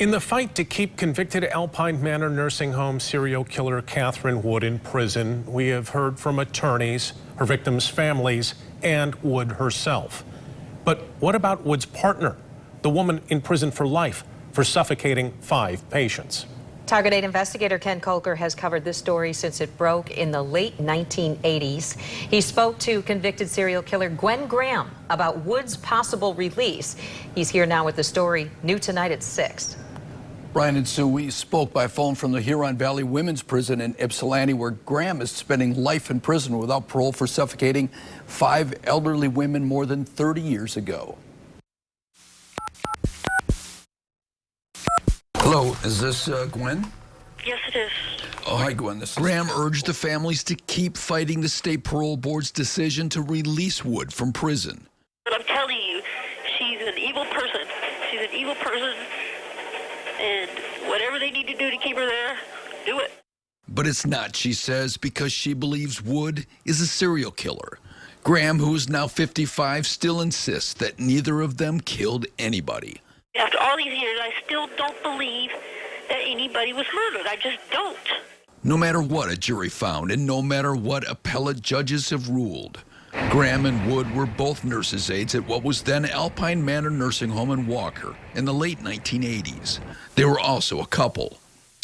In the fight to keep convicted Alpine Manor Nursing Home serial killer Catherine Wood in prison, we have heard from attorneys, her victims' families, and Wood herself. But what about Wood's partner, the woman in prison for life for suffocating 5 patients? Target 8 investigator Ken Kolker has covered this story since it broke in the late 1980s. He spoke to convicted serial killer Gwen Graham about Wood's possible release. He's here now with the story, new tonight at 6. Brian and Sue, we spoke by phone from the Huron Valley Women's Prison in Ypsilanti, where Graham is spending life in prison without parole for suffocating 5 elderly women more than 30 years ago. Hello, is this Gwen? Yes, it is. Oh, hi, Gwen. This is Graham urged the families to keep fighting the state parole board's decision to release Wood from prison. But I'm telling you, she's an evil person. She's an evil person, and whatever they need to do to keep her there, do it. But it's not, she says, because she believes Wood is a serial killer. Graham, who is now 55, still insists that neither of them killed anybody. After all these years, I still don't believe that anybody was murdered. I just don't. No matter what a jury found, and no matter what appellate judges have ruled, Graham and Wood were both nurses' aides at what was then Alpine Manor Nursing Home in Walker in the late 1980s. They were also a couple.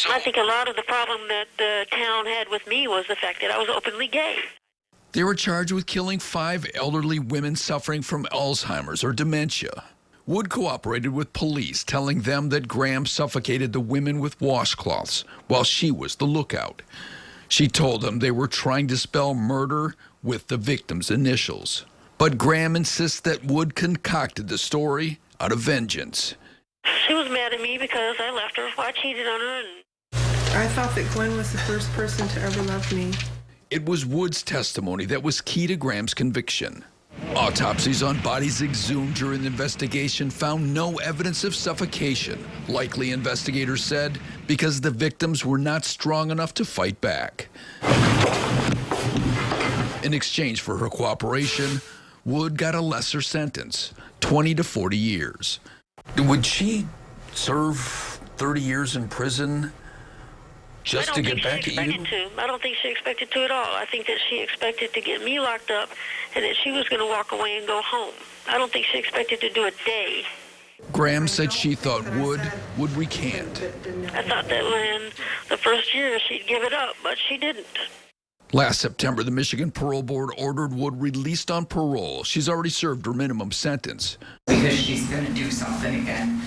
I think a lot of the problem that the town had with me was the fact that I was openly gay. They were charged with killing 5 elderly women suffering from Alzheimer's or dementia. Wood cooperated with police, telling them that Graham suffocated the women with washcloths while she was the lookout. She told them they were trying to spell murder with the victim's initials. But Graham insists that Wood concocted the story out of vengeance. She was mad at me because I left her, I cheated on her. I thought that Gwen was the first person to ever love me. It was Wood's testimony that was key to Graham's conviction. Autopsies on bodies exhumed during the investigation found no evidence of suffocation, likely, investigators said, because the victims were not strong enough to fight back. In exchange for her cooperation, Wood got a lesser sentence, 20 to 40 years. Would she serve 30 years in prison just to get back at you? I don't think she expected to at all. I think that she expected to get me locked up and that she was going to walk away and go home. I don't think she expected to do a day. Graham said she thought Wood would recant. I thought that when the first year she'd give it up, but she didn't. Last September, the Michigan Parole Board ordered Wood released on parole. She's already served her minimum sentence. Because she's going to do something again.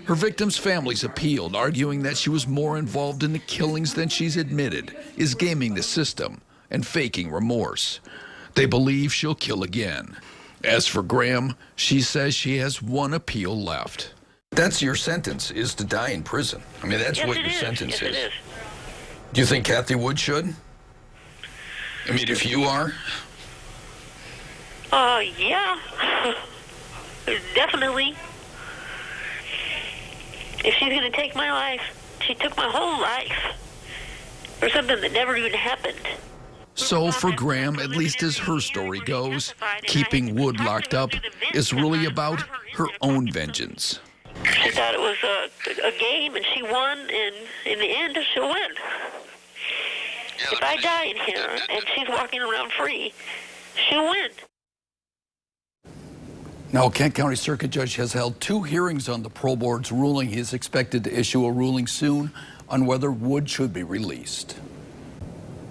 Her victims' families appealed, arguing that she was more involved in the killings than she's admitted, is gaming the system, and faking remorse. They believe she'll kill again. As for Graham, she says she has one appeal left. That's your sentence, is to die in prison. I mean, that's what your sentence is. Yes, it is. Do you think Kathy Wood should? I mean, if you are? Yeah. Definitely. If she's going to take my life, she took my whole life for something that never even happened. So for Graham, at least as her story goes, keeping Wood locked up is really about her own vengeance. She thought it was a game, and she won, and in the end, she'll win. If I die in here and she's walking around free, she'll win. Now, Kent County Circuit Judge has held 2 hearings on the parole board's ruling. He is expected to issue a ruling soon on whether Wood should be released.